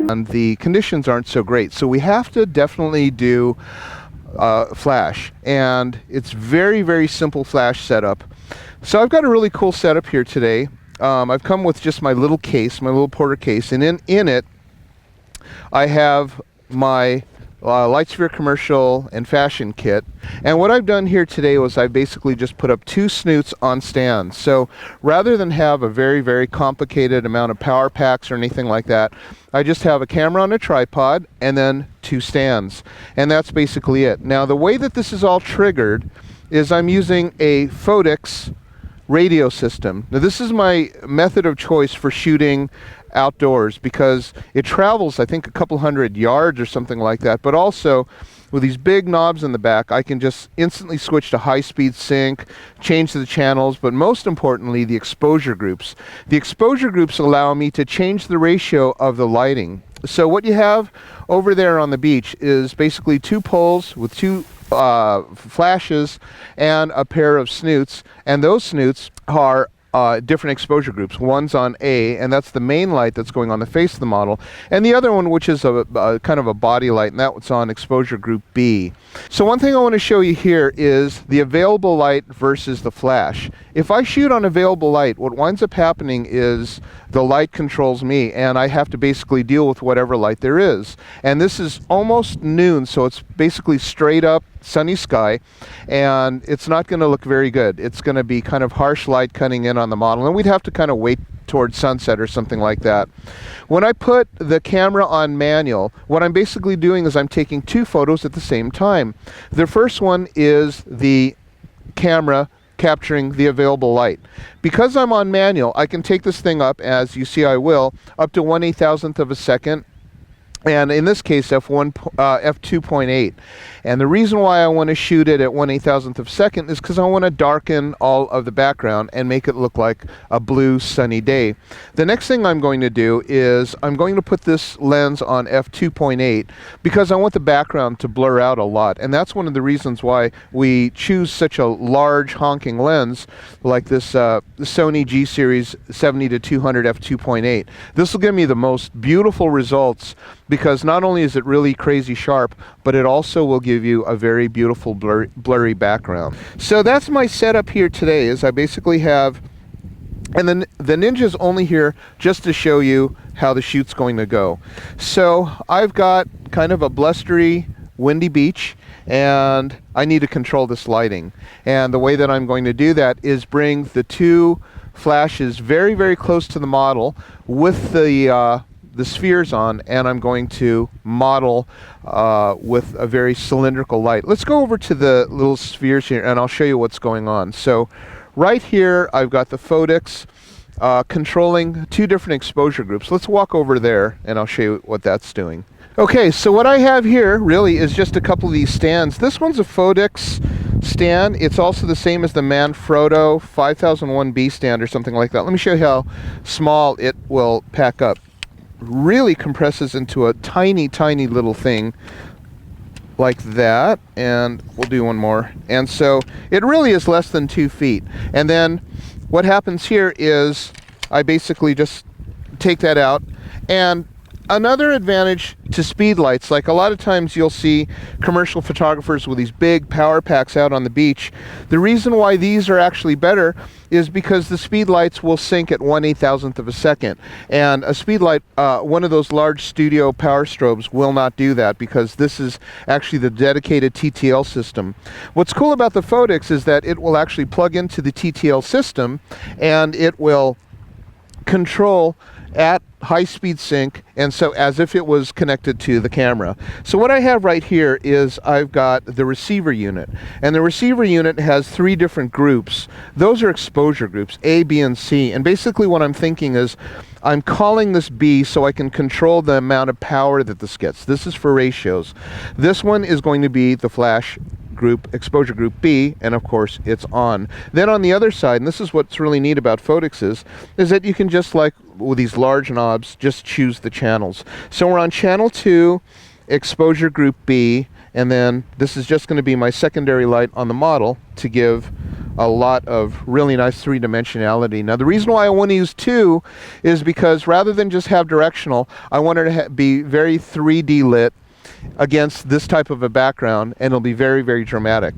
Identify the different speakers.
Speaker 1: and the conditions aren't so great. So we have to definitely do flash, and it's very, very simple flash setup. So I've got a really cool setup here today. I've come with just my little case, my little Porter case, and in it I have my Lightsphere commercial and fashion kit. And what I've done here today was I basically just put up 2 snoots on stands. So rather than have a very, very complicated amount of power packs or anything like that, I just have a camera on a tripod and then 2 stands. And that's basically it. Now the way that this is all triggered is I'm using a Phottix radio system. Now this is my method of choice for shooting outdoors because it travels, I think, a couple hundred yards or something like that, but also with these big knobs in the back I can just instantly switch to high-speed sync, change the channels, but most importantly the exposure groups. The exposure groups allow me to change the ratio of the lighting. So what you have over there on the beach is basically 2 poles with 2 flashes and a pair of snoots, and those snoots are different exposure groups. One's on A, and that's the main light that's going on the face of the model, and the other one, which is a kind of a body light, and that's on exposure group B. So one thing I want to show you here is the available light versus the flash. If I shoot on available light, what winds up happening is the light controls me, and I have to basically deal with whatever light there is. And this is almost noon, so it's basically straight up sunny sky, and it's not going to look very good. It's going to be kind of harsh light cutting in on the model, and we'd have to kind of wait towards sunset or something like that. When I put the camera on manual, what I'm basically doing is I'm taking 2 photos at the same time. The first one is the camera capturing the available light. Because I'm on manual, I can take this thing up, as you see I will, up to 1/8,000th of a second. And in this case, f2.8. And the reason why I want to shoot it at 1/8,000th of a second is because I want to darken all of the background and make it look like a blue sunny day. The next thing I'm going to do is I'm going to put this lens on f2.8 because I want the background to blur out a lot. And that's one of the reasons why we choose such a large honking lens like this Sony G-Series 70-200 f2.8. This will give me the most beautiful results because not only is it really crazy sharp, but it also will give you a very beautiful blurry background. So that's my setup here today. Is I basically have, and then the Ninja's only here just to show you how the shoot's going to go. So I've got kind of a blustery, windy beach, and I need to control this lighting. And the way that I'm going to do that is bring the 2 flashes very, very close to the model with the spheres on, and I'm going to model with a very cylindrical light. Let's go over to the little spheres here and I'll show you what's going on. So right here I've got the Phottix controlling 2 different exposure groups. Let's walk over there and I'll show you what that's doing. Okay, so what I have here really is just a couple of these stands. This one's a Phottix stand. It's also the same as the Manfrotto 5001B stand or something like that. Let me show you how small it will pack up. Really compresses into a tiny, tiny little thing like that, and we'll do one more. And so it really is less than 2 feet. And then what happens here is I basically just take that out. And another advantage to speedlights, like a lot of times you'll see commercial photographers with these big power packs out on the beach. The reason why these are actually better is because the speedlights will sync at 1/8,000th of a second. And a speedlight, one of those large studio power strobes, will not do that because this is actually the dedicated TTL system. What's cool about the Phottix is that it will actually plug into the TTL system and it will control at high-speed sync, and so as if it was connected to the camera. So what I have right here is I've got the receiver unit, and the receiver unit has 3 different groups. Those are exposure groups, A, B, and C, and basically what I'm thinking is I'm calling this B so I can control the amount of power that this gets. This is for ratios. This one is going to be the flash group, exposure group B, and of course it's on. Then on the other side, and this is what's really neat about Phottix is that you can just, like with these large knobs, just choose the channels. So we're on channel 2, exposure group B, and then this is just going to be my secondary light on the model to give a lot of really nice three-dimensionality. Now the reason why I want to use 2 is because rather than just have directional, I want it to be very 3D lit against this type of a background, and it'll be very, very dramatic.